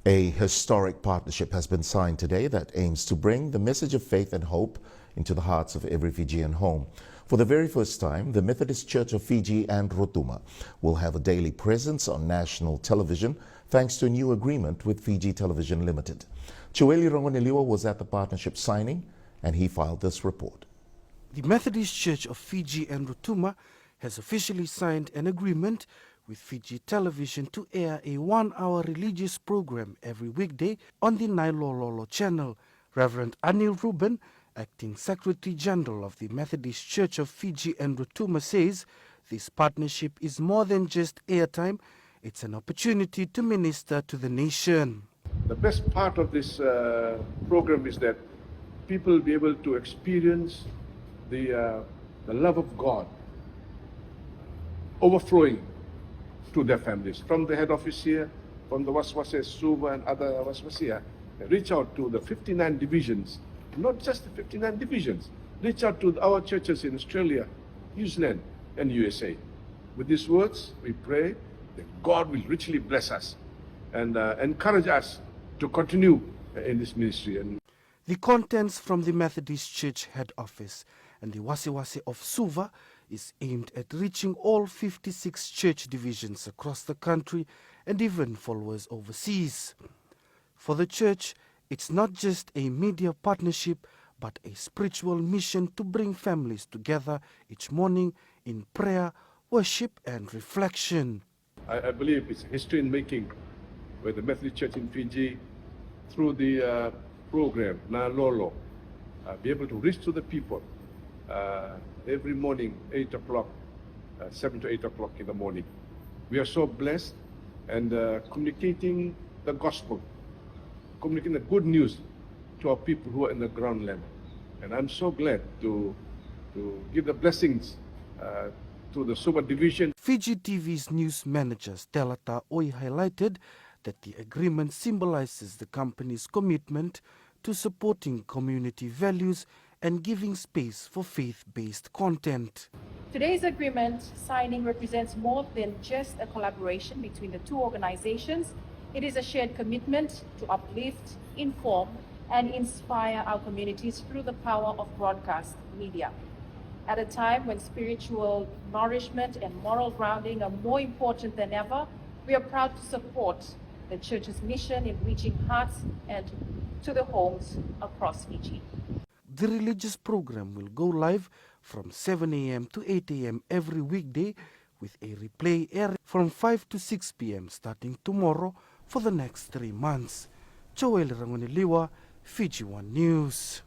A historic partnership has been signed today that aims to bring the message of faith and hope into the hearts of every Fijian home. For the very first time, the Methodist Church of Fiji and Rotuma will have a daily presence on national television thanks to a new agreement with Fiji Television Limited. Chueli Rangoneliwa was at the partnership signing and he filed this report. The Methodist Church of Fiji and Rotuma has officially signed an agreement with Fiji Television to air a 1-hour religious program every weekday on the Nailololo channel. Reverend Anil Ruben, Acting Secretary General of the Methodist Church of Fiji and Rotuma, says this partnership is more than just airtime, it's an opportunity to minister to the nation. The best part of this program is that people will be able to experience the love of God overflowing to their families. From the head office here, from the Waswase, Suva and other Waswase here, reach out to the 59 divisions, not just the 59 divisions, reach out to our churches in Australia, New Zealand and USA. With these words, we pray that God will richly bless us and encourage us to continue in this ministry. And the contents from the Methodist Church head office and the Wasiwasi of Suva is aimed at reaching all 56 church divisions across the country and even followers overseas. For the church, it's not just a media partnership, but a spiritual mission to bring families together each morning in prayer, worship and reflection. I believe it's history in making, where the Methodist Church in Fiji, through the program, Na Lolo, be able to reach to the people every morning, 8 o'clock, 7 to 8 o'clock in the morning. We are so blessed and communicating the gospel, communicating the good news to our people who are in the ground level. And I'm so glad to give the blessings to the Suva division. Fiji TV's news manager Stelata Oi highlighted that the agreement symbolizes the company's commitment to supporting community values and giving space for faith-based content. Today's agreement signing represents more than just a collaboration between the two organizations. It is a shared commitment to uplift, inform, and inspire our communities through the power of broadcast media. At a time when spiritual nourishment and moral grounding are more important than ever, we are proud to support the church's mission in reaching hearts and to the homes across Fiji. The religious program will go live from 7 a.m. to 8 a.m. every weekday, with a replay airing from 5 to 6 p.m. starting tomorrow for the next 3 months. Joel Rangoneliwa, Fiji One News.